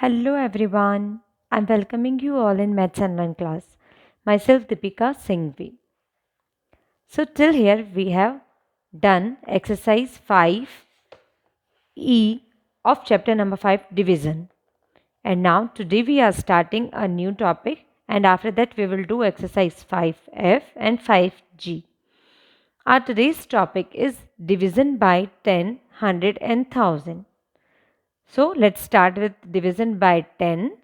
Hello everyone. I'm welcoming you all in Maths Online class. Myself Deepika Singhvi. So till here we have done exercise 5E of chapter number 5 division. And now today we are starting a new topic and after that we will do exercise 5F and 5G. Our today's topic is division by 10, 100 and 1000. So let's start with division by 10.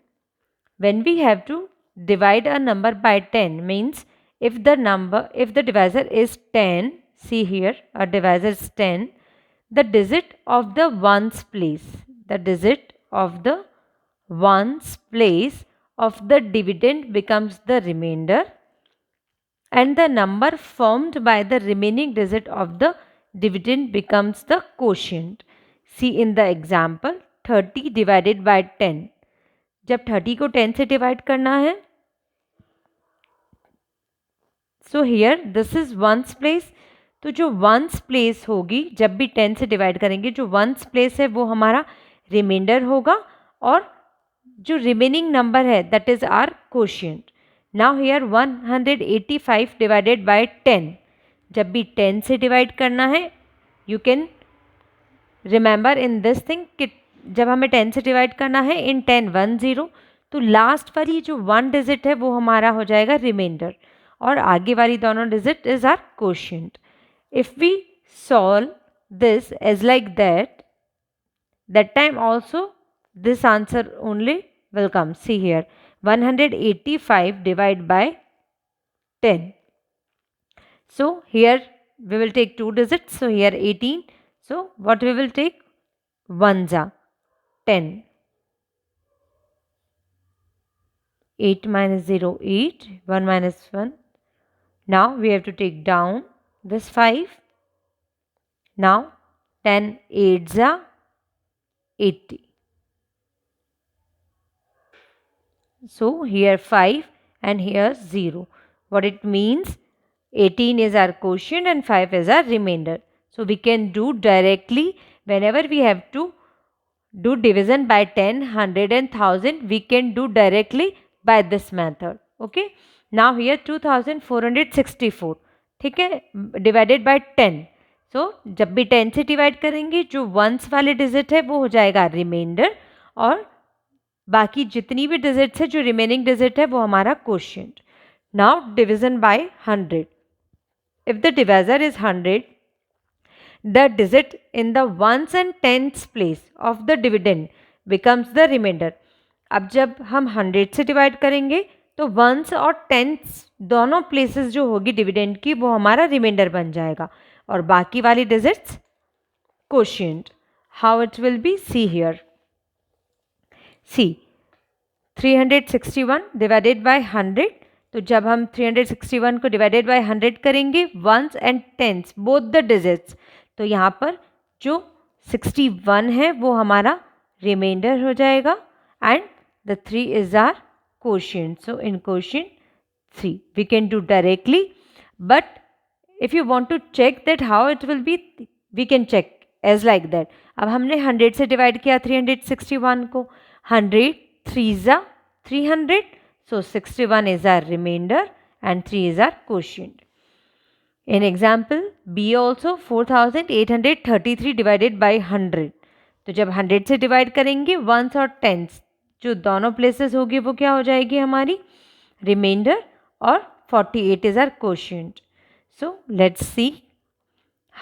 When we have to divide a number by 10 means if the divisor is 10, see here a divisor is 10, the digit of the ones place, of the dividend becomes the remainder and the number formed by the remaining digit of the dividend becomes the quotient. See in the example 30 divided by 10. जब 30 को 10 से divide करना है, so here this is ones place, तो जो ones place होगी जब भी 10 से डिवाइड करेंगे, जो वंस प्लेस है वो हमारा रिमाइंडर होगा और जो रिमेनिंग नंबर है that is our quotient. Now here 185 divided by 10, जब भी 10 से डिवाइड करना है, you can remember in this thing कि जब हमें 10 से डिवाइड करना है इन 10 1 0, तो लास्ट वाली जो 1 डिजिट है वो हमारा हो जाएगा रिमाइंडर और आगे वाली दोनों digit is our quotient. If we solve this as like that time also this answer only will come. See here 185 divided by 10. So here we will take two digits. So here 18. So what we will take? 1s are 10. 8 minus 0, 8. 1 minus 1. Now we have to take down this 5. Now 10 8s are 80. So here 5 and here 0. What it means? 18 is our quotient and 5 is our remainder. So we can do directly whenever we have to do division by 10, 100 and 1000, we can do directly by this method. Okay. Now here 2464, ठीक है, divided by 10. सो जब भी 10 से divide करेंगे जो once वाले digit है वो हो जाएगा रिमाइंडर और बाकी जितनी भी डिजिट्स है जो रिमेनिंग डिजिट है वो हमारा quotient. Now division bye 100. If the divisor is 100, the digit in the ones and tens place of the dividend becomes the remainder. अब जब हम 100 से डिवाइड करेंगे तो वंस और टेंस दोनों प्लेसेस जो होगी डिविडेंड की वो हमारा रिमाइंडर बन जाएगा और बाकी वाली digits quotient. How it will be? See here. See 361 divided by 100. तो जब हम 361 को डिवाइडेड बाय 100 करेंगे ones and tens both the digits, तो यहाँ पर जो 61 है वो हमारा रिमाइंडर हो जाएगा and the 3 is our quotient. So in quotient 3 we can do directly, but if you want to check that how it will be, we can check as like that. अब हमने 100 से डिवाइड किया 361 को, 100 3s are 300, so 61 is our remainder and 3 is our quotient. In example B also 4833 divided by 100. तो जब 100 से divide करेंगे once और टेंस जो दोनों प्लेसेस होगी वो क्या हो जाएगी हमारी रिमाइंडर और 48 is our quotient. So let's see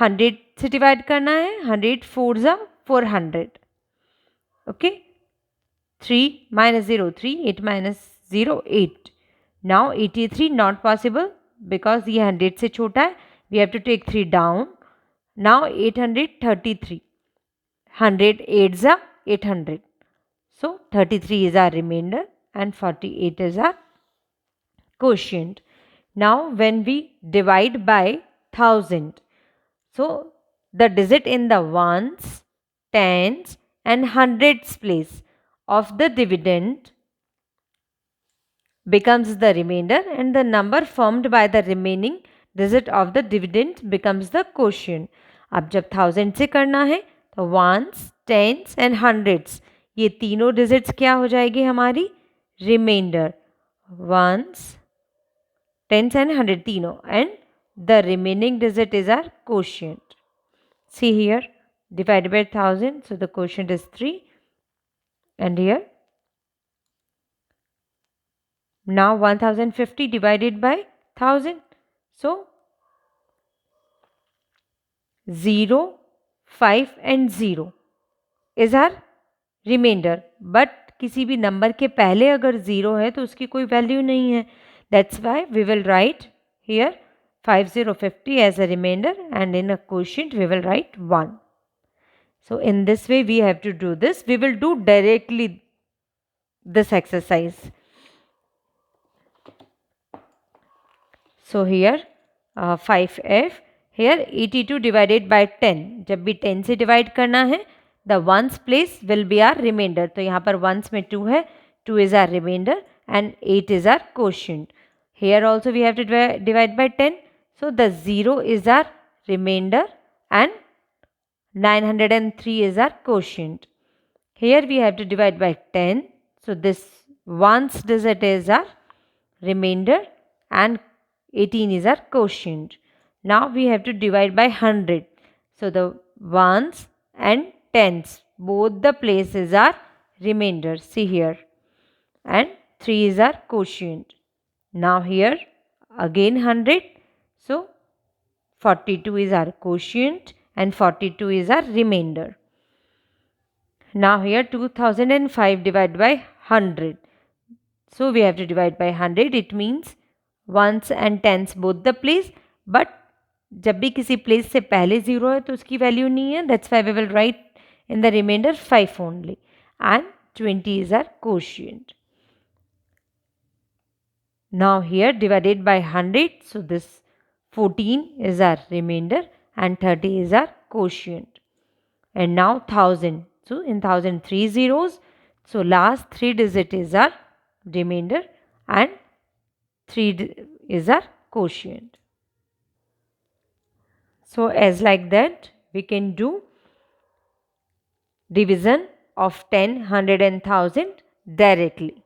100 से डिवाइड करना है, 100 4s are 400. Okay. 3 minus 0 3, 8 minus 0 8. Now 83 not possible because ये 100 से छोटा है, we have to take 3 down. Now 833, 100 8s are 800. So 33 is our remainder and 48 is our quotient. Now when we divide by 1000, so the digit in the ones, tens and hundreds place of the dividend becomes the remainder and the number formed by the remaining digit of the dividend becomes the quotient. अब जब 1000 से करना है तो ones, tens and hundreds ये तीनों digits क्या हो जाएगी हमारी, रिमाइंडर, वंस, टेंस एंड 100 तीनों, and the remaining digit is our quotient. See here, divided by 1000, so the quotient is 3, and here now 1050 divided by 1000, so 0, 5 and 0 is our remainder. But किसी भी number के पहले अगर 0 है तो उसकी कोई वैल्यू नहीं है. That's why we will write here 5050 as a remainder, and in a quotient we will write 1. So in this way we have to do this. We will do directly this exercise. So here 5f, here 82 divided by 10. जब भी 10 से divide करना है, the ones place will be our remainder. तो यहाँ पर ones में 2 है, 2 is our remainder and 8 is our quotient. Here also we have to divide by 10. So the 0 is our remainder and 903 is our quotient. Here we have to divide by 10. So this ones digit is our remainder and 18 is our quotient. Now we have to divide by 100. So the ones and tens, both the places are remainder. See here. And 3 is our quotient. Now here again 100. So 42 is our quotient and 42 is our remainder. Now here 2005 divided by 100. So we have to divide by 100. It means ones and tens both the place, but जब भी किसी place से पहले 0 है तो उसकी value नहीं है. That's why we will write in the remainder 5 only, and 20 is our quotient. Now here divided by 100, so this 14 is our remainder and 30 is our quotient. And now 1000. So in 1000 3 zeros, so last 3 digit is our remainder and 3 is our quotient. So as like that we can do division of 10, 100 and 1000 directly.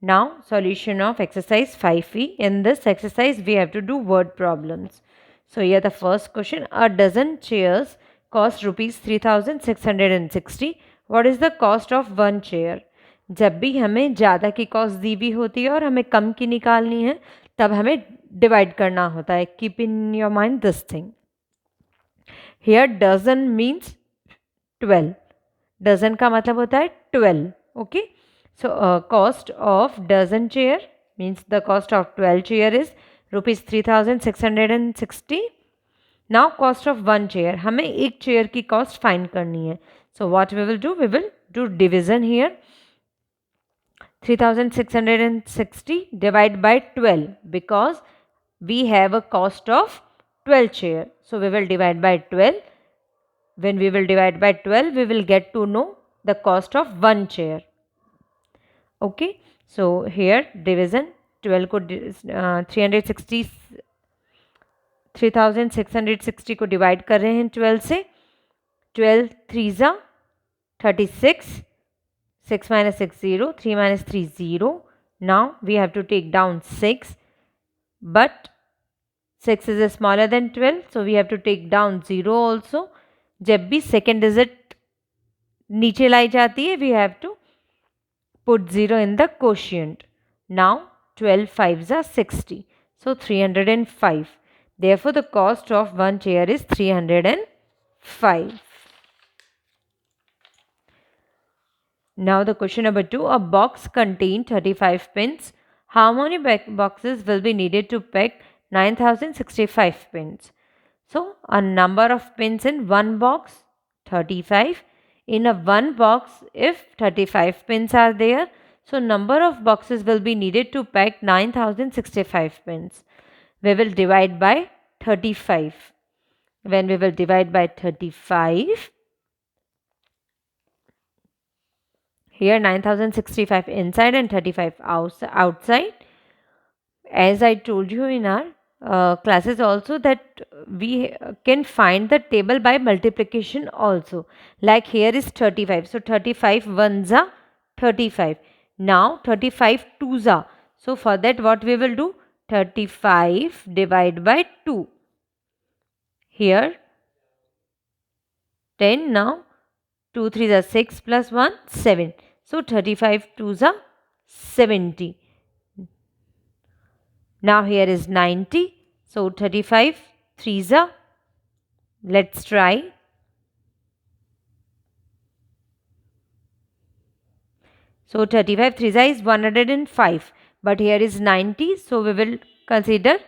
Now solution of exercise 5e. In this exercise we have to do word problems. So here the first question, a dozen chairs cost rupees 3660. What is the cost of one chair? जब भी हमें ज़्यादा की cost दी हुई होती है और हमें कम की निकालनी है तब हमें डिवाइड करना होता है. Keep in your mind this thing. Here dozen means 12. Dozen का मतलब होता है 12. Okay, so cost of dozen chair means the cost of 12 chair is rupees 3660. Now cost of one chair, हमें एक चेयर की कॉस्ट फाइंड करनी है. So what we will do division here. 3660 divide by 12 because we have a cost of 12 chair. So we will divide by 12. When we will divide by 12, we will get to know the cost of one chair. Okay, so here division 12 को 3660 को divide कर रहे हैं 12 से. 12 3 जा 36. 6 minus 6 0, 3 minus 3 0. Now we have to take down 6, but 6 is smaller than 12, so we have to take down 0 also. जब भी second digit नीचे लाई जाती है we have to put 0 in the quotient. Now 12 5s are 60, so 305. Therefore the cost of one chair is 305. Now the question number 2, a box contains 35 pins. How many boxes will be needed to pack 9065 pins? So a number of pins in one box 35. In a one box if 35 pins are there, so number of boxes will be needed to pack 9065 pins. We will divide by 35. When we will divide by 35, here 9065 inside and 35 outside. As I told you in our classes also that we can find the table by multiplication also. Like here is 35. So 35 ones are 35. Now 35 twos are. So for that what we will do? 35 divide by 2. Here 10 now. 2 3s are 6 plus 1 7. So 35 twos are 70. Now here is 90. So 35 threes are. Let's try. So 35 threes is 105. But here is 90. So we will consider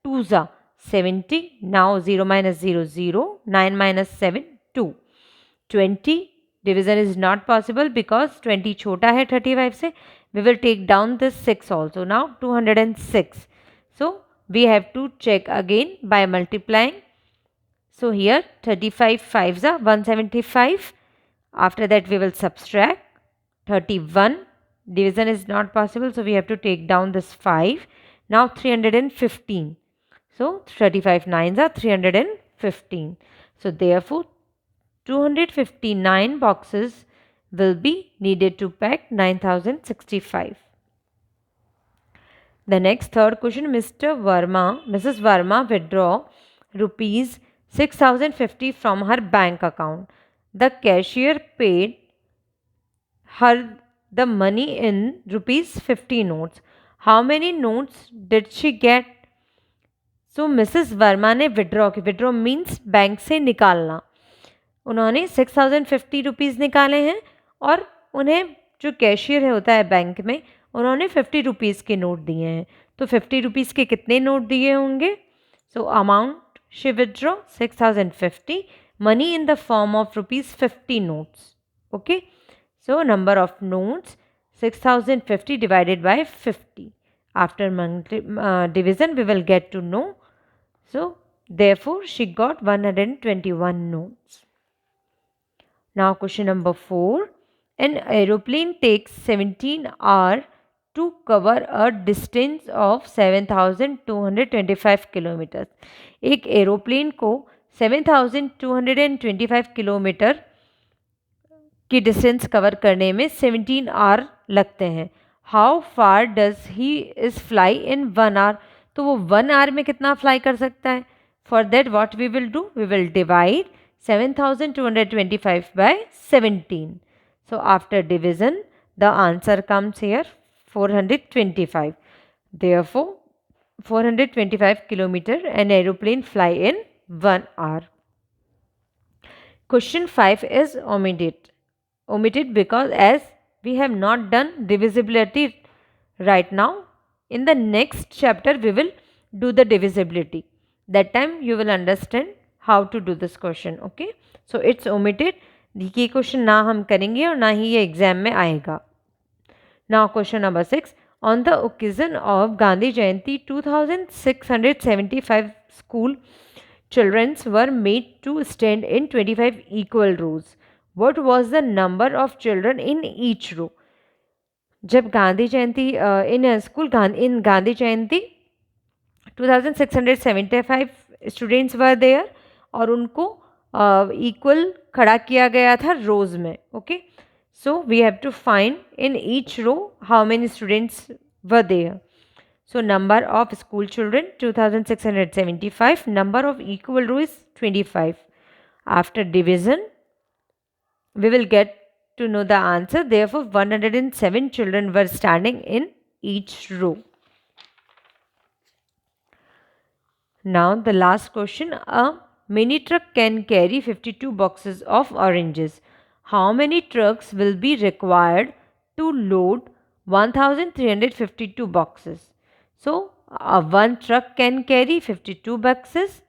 2s are 70. Now 0 minus 0 0. 9 minus 7 2. 20. Division is not possible because 20 chota hai 35 se. We will take down this 6 also. Now 206. So we have to check again by multiplying. So here 35 5s are 175. After that we will subtract 31. Division is not possible, so we have to take down this 5. Now 315. So 35 9s are 315. So therefore 259 boxes will be needed to pack 9065. The next third question, Mrs. Verma withdraw rupees 6050 from her bank account. The cashier paid her the money in rupees 50 notes. How many notes did she get? So Mrs. Verma ने withdraw की, withdraw means bank से निकालना. उन्होंने 6050 rupees निकाले हैं और उन्हें जो कैशियर है होता है बैंक में, उन्होंने 50 रुपीज़ के नोट दिए हैं. तो 50 रुपीज़ के कितने नोट दिए होंगे? So amount she withdraw 6050, money in the form of rupees 50 notes. Okay, so number of notes 6050 divided by 50. After division we will get to know. So therefore she got 121 notes. Now question number 4. An aeroplane takes 17 hours to cover a distance of 7225 kilometers. एक aeroplane को 7225 kilometre की distance cover करने में 17 hour लगते हैं. How far does he is fly in 1 hour. तो वो 1 our में कितना फ्लाई कर सकता है? For that what we will do, we will divide 7225 by 17. So after division the answer comes here 425. Therefore 425 kilometre an aeroplane fly in 1 hour. Question 5 is omitted because as we have not done divisibility right now, in the next chapter we will do the divisibility. That time you will understand how to do this question. Okay, so it's omitted. ये question ना हम करेंगे और ना ही ये exam में आएगा. Now question number 6. On the occasion of Gandhi Jayanti 2675 school children were made to stand in 25 equal rows. What was the number of children in each row? जब गांधी जयंती in Gandhi Jayanti 2675 students were there और उनको equal खड़ा किया गया था rows में. Okay, so we have to find in each row how many students were there. So number of school children 2675, number of equal row is 25. After division we will get to know the answer. Therefore 107 children were standing in each row. Now the last question. A mini truck can carry 52 boxes of oranges. How many trucks will be required to load 1352 boxes? So one truck can carry 52 boxes.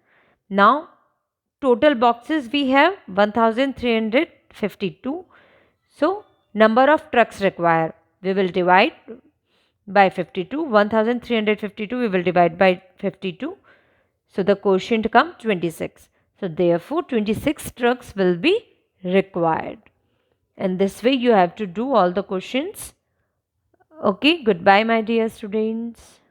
Now total boxes we have 1352. So number of trucks required, we will divide by 52. 1352 we will divide by 52. So the quotient comes 26. So therefore 26 trucks will be required. And this way you have to do all the questions. Okay, goodbye my dear students.